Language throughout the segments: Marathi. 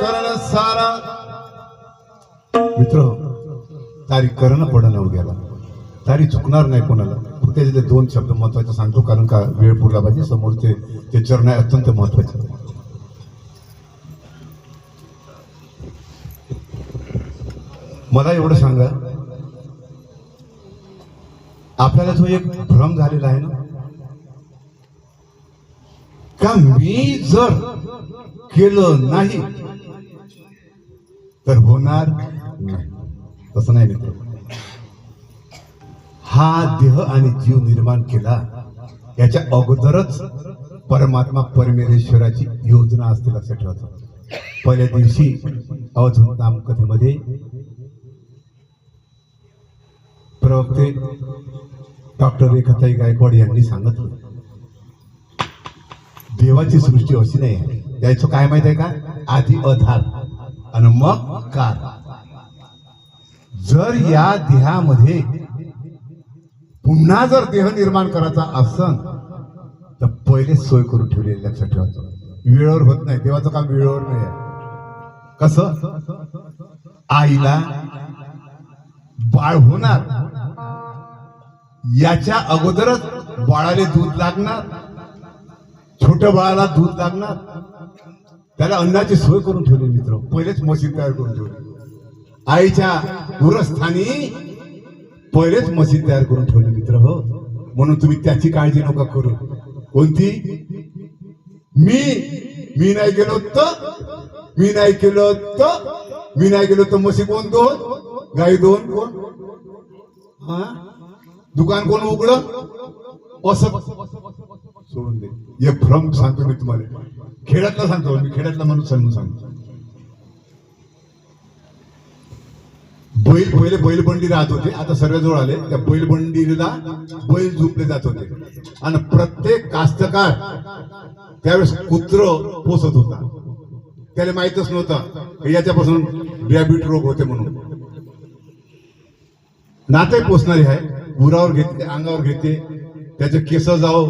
करण सारा मित्र तारी करणं पडणं उद्याला तारी चुकणार नाही कोणाला. त्याचे दोन शब्द महत्वाचे सांगतो कारण का वेळ पुरला पाहिजे. समोरचे ते चरण आहे अत्यंत महत्वाचे. मला एवढं सांगा, आपल्याला जो एक भ्रम झालेला आहे ना का मी जर केलं नाही तर होणार नाही. तसं नाही मित्र. हा देह आणि जीव निर्माण केला याच्या अगोदरच परमात्मा परमेश्वराची योजना असते, लक्षात ठेवायचं. पहिल्या दिवशी अवधूत नाम कथेमध्ये प्रवक्ते डॉक्टर रेखाताई गायकवाड यांनी सांगितलं देवाची सृष्टी अशी नाही आहे. त्याचं काय माहित आहे का? आधी आधार आणि मग कार. जर या देहामध्ये पुन्हा जर देह निर्माण करायचा असन तर पहिले सोय करून ठेवलेली, लक्षात ठेवायचं. वेळेवर होत नाही, देवाचं काम वेळेवर नाही आहे. कसं? आईला बाळ होणार याच्या अगोदरच बाळाला दूध लागणार, छोट्या बाळाला दूध लागणार, त्याला अन्नाची सोय करून ठेवली मित्र. पहिलेच मशीन तयार करून ठेवली. आईच्या उरस्थानी पहिलेच मशीन तयार करून ठेवली मित्र. हो, म्हणून तुम्ही त्याची काळजी नका करू. कोणती? मी नाही गेलो तर मी नाही केलं तर मी नाही गेलो तर म्हशी कोण दोन, गाई दोन कोण, हा दुकान कोण उघडं, असं सोडून दे. एक भ्रम सांगतो मी तुम्हाला, खेड्यातला सांगतो मी, खेड्यातला माणूस समजून सांगतो. पहिले बैलबंडी राहत होते, आता सर्वजवळ आले. त्या बैलबंडीला बैल झुंपले जात होते आणि प्रत्येक कास्तकार त्यावेळेस कुत्र पोसत होता. त्याला माहितच नव्हतं याच्यापासून रॅबिट रोग होते म्हणून. नाते पोसणारी आहे, उरावर घेते, अंगावर घेते, त्याचे केस जाव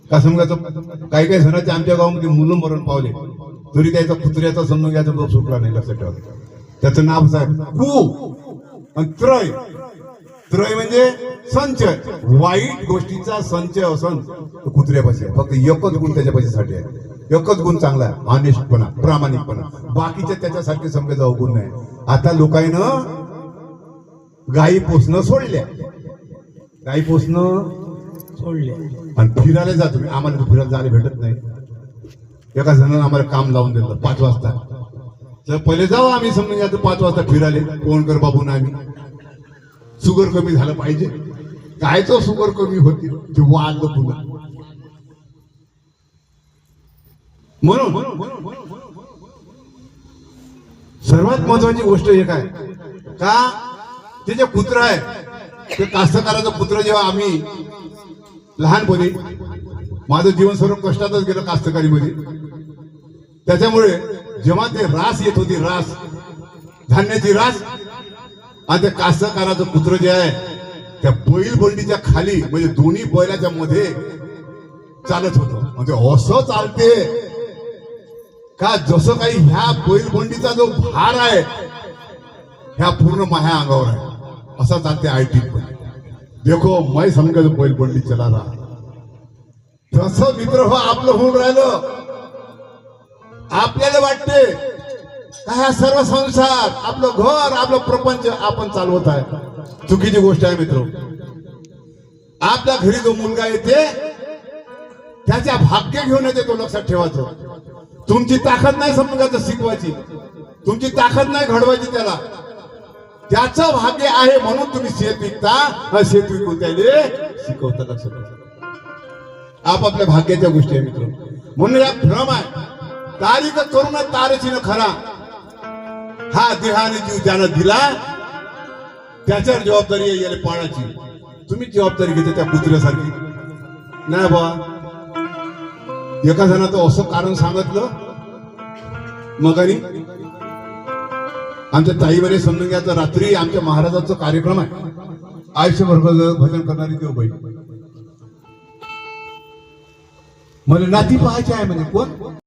का समजायचं. काही काही जणांचे आमच्या गावामध्ये मुलं मरण पावले तरी त्याचा कुत्र्याचा समजून घ्यायचा लोक सुटला नाही, लक्षात ठेवा. त्याचं नाव आहे कु आणि त्रय. त्रय म्हणजे संचय. वाईट गोष्टीचा संचय असन कुत्र्यापाशी फक्त एकच गुण त्याच्यापाशीसाठी आहे. एकच गुण चांगला आहे, ऑनेस्टपणा, प्रामाणिकपणा. बाकीचे त्याच्यासारखे समजायचा अवगुण नाही. आता लोकांना गायी पोसणं सोडल्या, गायी पोसणं सोडल्या आणि फिरायला जातो. आम्हाला फिरायला जायला भेटत नाही. एका जणांना आम्हाला काम लावून दिलं 5 वाजता. तर पहिले जाऊ आम्ही समजून जातो 5 वाजता फिरायला. कोण कर बाबू ना आम्ही शुगर कमी झालं पाहिजे. काय तो शुगर कमी होती ते वाढलं पुन्हा. म्हणून सर्वात महत्वाची गोष्ट एक आहे का ते जे कुत्र आहे ते कास्तकाराचं कुत्र. जेव्हा आम्ही लहानपणी माझं जीवन सर्व कष्टातच गेलं कास्तकारीमध्ये. त्याच्यामुळे जेव्हा ते रास येत होती, रास धान्याची रास, आणि त्या कास्तकाराचं कुत्र जे आहे त्या बैलबंडीच्या खाली म्हणजे दोन्ही बैलाच्या मध्ये चालत होतं. म्हणजे असं चालते का जसं काही ह्या बैलबंडीचा जो भार आहे ह्या पूर्ण माझ्या अंगावर आहे, असा चालते. आयटी देखो मैं समजा बैलबंडी चला रहा. तसं मित्र हो आपलं होऊन राहिलं. आपल्याला वाटते का हा सर्व संसार, आपलं घर, आपलं प्रपंच आपण चालवत आहे. चुकीची गोष्ट आहे मित्र. आपल्या घरी जो मुलगा येते त्याच्या भाग्य घेऊन येते तो, लक्षात ठेवायचं. तुमची ताकद नाही समजायचं शिकवायची, तुमची ताकद नाही घडवायची त्याला. त्याचं भाग्य आहे म्हणून तुम्ही शेत विकता, शेत विकून त्याला शिकवता, लक्षात ठेवा. आपापल्या भाग्याच्या गोष्टी आहे मित्र. म्हणून या भ्रम आहे. तारीख करून तारची न खरा. हा देहाने जीव त्यानं दिला त्याच्यावर जबाबदारी आहे याला पाळायची. तुम्ही जबाबदारी घेते त्या कुत्र्यासारखी नाही बा. एका जणाचं असं कारण सांगितलं मगानी आमच्या ताईमध्ये समजून घ्यायचं. रात्री आमच्या महाराजांचा कार्यक्रम आहे, आयुष्यभर भजन करणारी देवबाई. मला नाती पाहायची आहे म्हणे. कोण?